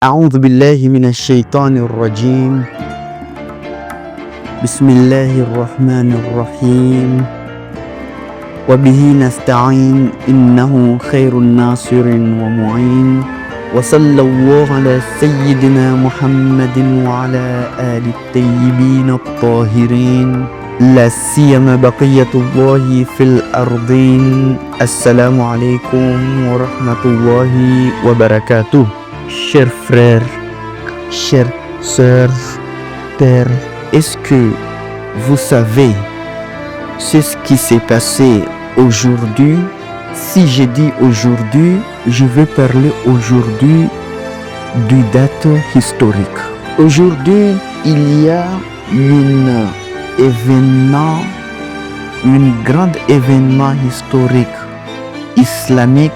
أعوذ بالله من الشيطان الرجيم. بسم الله الرحمن الرحيم. وبه نستعين إنه خير ناصر ومعين. وصلى الله على سيدنا محمد وعلى آل الطيبين الطاهرين لا سيما بقية الله في الأرضين. السلام عليكم ورحمة الله وبركاته. Chers frères, chères sœurs, pères, est-ce que vous savez ce qui s'est passé aujourd'hui? Si je dis aujourd'hui, je vais parler aujourd'hui du date historique. Aujourd'hui, il y a un grand événement historique islamique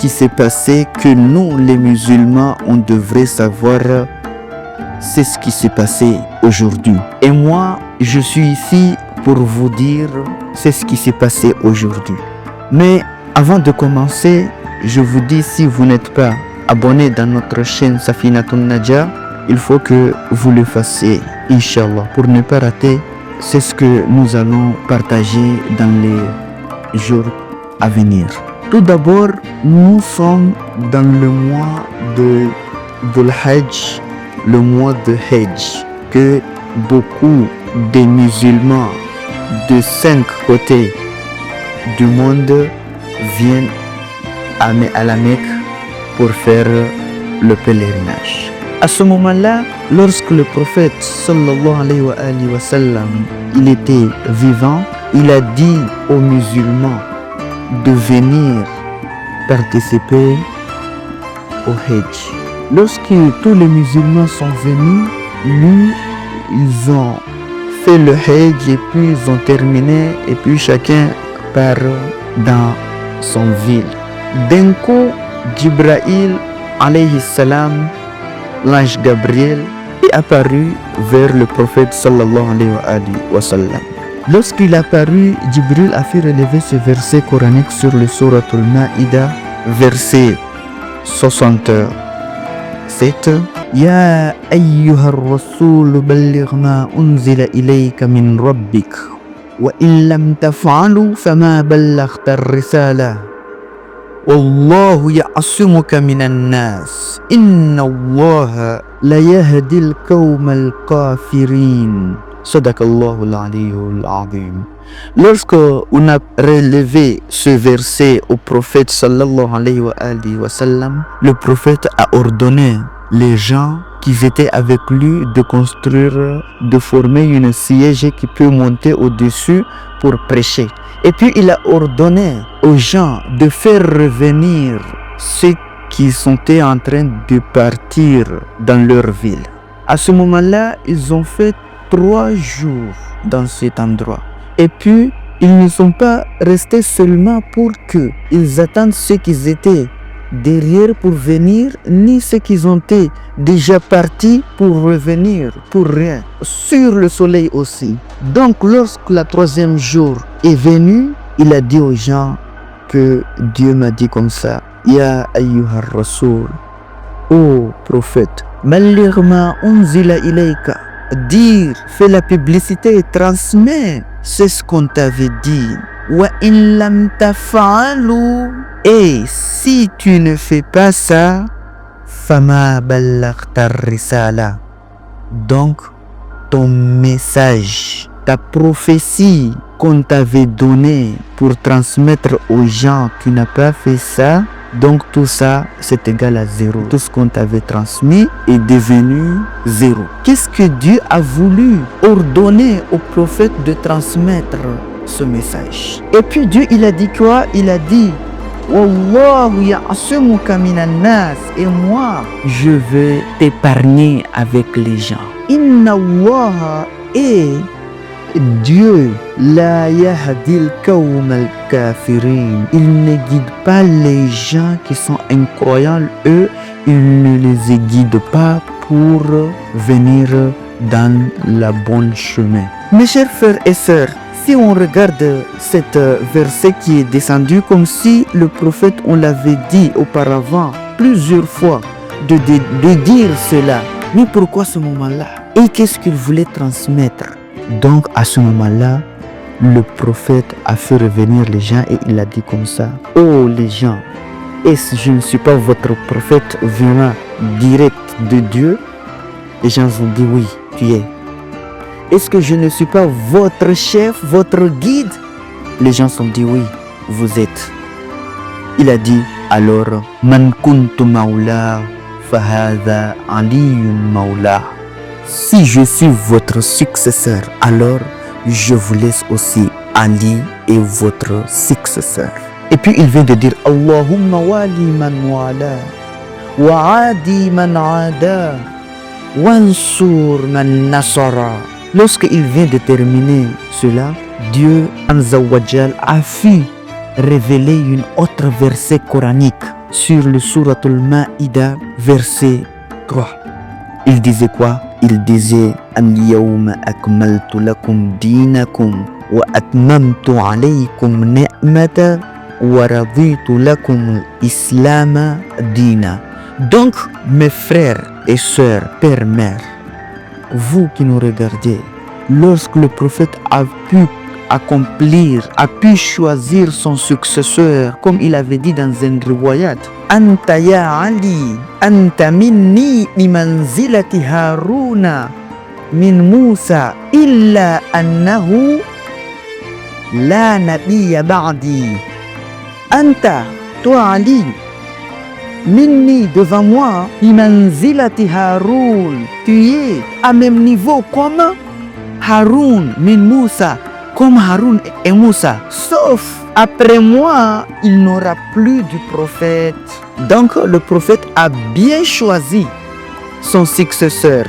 qui s'est passé, que nous les musulmans on devrait savoir. C'est ce qui s'est passé aujourd'hui. Et moi je suis ici pour vous dire c'est ce qui s'est passé aujourd'hui. Mais avant de commencer, je vous dis, si vous n'êtes pas abonné dans notre chaîne Safinatoun Najah, il faut que vous le fassiez, Inch'Allah, pour ne pas rater. C'est ce que nous allons partager dans les jours à venir. Tout d'abord, nous sommes dans le mois de Hajj, le mois de Hajj, que beaucoup de musulmans de 5 côtés du monde viennent à la Mecque pour faire le pèlerinage. À ce moment-là, lorsque le prophète sallallahu alayhi wa sallam, il était vivant, il a dit aux musulmans de venir participer au Hajj. Lorsque tous les musulmans sont venus, ils ont fait le Hajj et puis ils ont terminé et puis chacun part dans son ville. D'un coup, Jibril alayhi salam, l'ange Gabriel, est apparu vers le prophète sallallahu alayhi wa sallam. Lorsqu'il est apparu, Jibril a fait relever ce verset coranique sur le Surat al-Ma'ida, verset 67. Ya ayyuhar rasoul balligh ma unzila ilayka min rabbik wa in lam taf'alu fama ballaghta ar-risala wallahu ya'asumuka minan nas inna allaha la yahdi al-qawma al-kafirin. Sadaqallahul aliyyul azim. Lorsque on a relevé ce verset au prophète sallallahu alayhi wa sallam, le prophète a ordonné les gens qui étaient avec lui de construire, de former une siège qui peut monter au-dessus pour prêcher. Et puis il a ordonné aux gens de faire revenir ceux qui sont en train de partir dans leur ville. À ce moment-là, ils ont fait 3 jours dans cet endroit. Et puis, ils ne sont pas restés seulement pour qu'ils attendent ceux qui étaient derrière pour venir, ni ceux qui ont été déjà partis pour revenir, pour rien. Sur le soleil aussi. Donc, lorsque le 3e jour est venu, il a dit aux gens que Dieu m'a dit comme ça: Ya ayyuhar rasoul, ô prophète, balligh ma unzila ilayka. Dire, fais la publicité et transmets, c'est ce qu'on t'avait dit. Wa in lam taf'alu, et si tu ne fais pas ça, fama ballaghta ar-risala, donc ton message, ta prophétie qu'on t'avait donnée pour transmettre aux gens, tu n'as pas fait ça. Donc tout ça, c'est égal à 0. Tout ce qu'on t'avait transmis est devenu 0. Qu'est-ce que Dieu a voulu ordonner au prophète de transmettre ce message? Et puis Dieu, il a dit quoi? Il a dit: Wallahu ya'asumuka minan nas. Et moi, je vais t'épargner avec les gens. Inna Allah, et Dieu, la yahdil qawm al-kafirin, il ne guide pas les gens qui sont incroyants. Eux, il ne les guide pas pour venir dans la bonne chemin. Mes chers frères et sœurs, si on regarde cet verset qui est descendu, comme si le prophète, on l'avait dit auparavant plusieurs fois, de dire cela. Mais pourquoi ce moment-là? Et qu'est-ce qu'il voulait transmettre? Donc à ce moment-là, le prophète a fait revenir les gens et il a dit comme ça: oh les gens, est-ce que je ne suis pas votre prophète venant direct de Dieu? Les gens ont dit oui, tu es. Est-ce que je ne suis pas votre chef, votre guide? Les gens ont dit oui, vous êtes. Il a dit alors: Man kuntu maula fahadha aliyun maula. Si je suis votre successeur, alors je vous laisse aussi Ali et votre successeur. Et puis il vient de dire: Allahumma wali man wala, wa adi man ada, wansur man nasara. Lorsqu'il vient de terminer cela, Dieu Azza wa Jal a fait révéler une autre verset coranique sur le Suratul Maïda, verset 3. Il disait quoi? Il disait: Al-yawma akmaltu lakum dinakum wa atmamtu alaykum ni'mata wa raditu lakum islam dina. Donc, mes frères et sœurs, père, mère, vous qui nous regardez, lorsque le prophète a pu accomplir, a pu choisir son successeur, comme il avait dit dans un riwayat: Anta ya Ali, anta minni bimanzilati Haruna min Musa, illa annahu la nabiyya ba'di. Anta, toi Ali, minni, devant moi, bimanzilati Harun, tu es à même niveau comme Harun min Musa, comme Harun et Moussa, sauf après moi, il n'aura plus du prophète. Donc le prophète a bien choisi son successeur.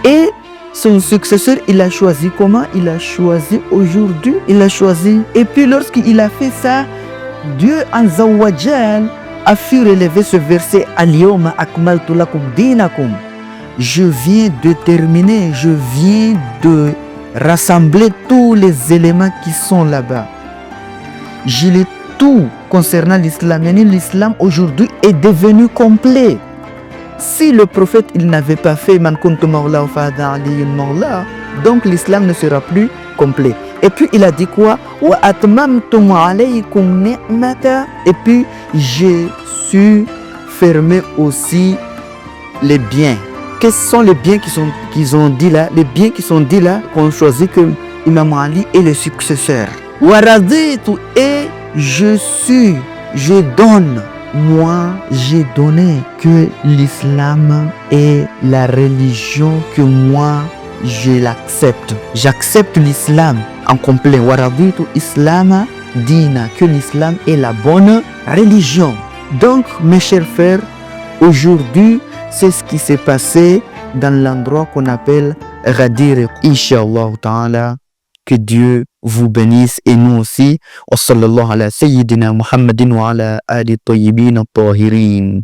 Et son successeur, il a choisi comment? Il a choisi aujourd'hui. Il a choisi. Et puis lorsqu'il a fait ça, Dieu Azza wa Jal a fait relever ce verset: Al-yawma akmaltu lakum dinakum. Je viens de terminer, je viens de rassembler tous les éléments qui sont là-bas. Je l'ai tout concernant l'islam. Et l'islam aujourd'hui est devenu complet. Si le prophète il n'avait pas fait Man kuntu mawla wa fahadha aliyun mawla, donc l'islam ne sera plus complet. Et puis il a dit quoi? Wa atmamtu alaykum ni'mata. Et puis j'ai su fermer aussi les biens. Quels sont les biens qu'ils ont dit là? Les biens qui sont dit là, qu'on choisit que Imam Ali est le successeur. Waraditu, et je donne, moi j'ai donné que l'islam est la religion que moi je l'accepte. J'accepte l'islam en complet. Waraditu islam dina, que l'islam est la bonne religion. Donc mes chers frères, aujourd'hui c'est ce qui s'est passé dans l'endroit qu'on appelle Ghadir. Inch'Allah ta'ala, que Dieu vous bénisse et nous aussi. Wa sallallahu ala sayyidina Muhammadin wa ala ali tayyibin at-tahirin.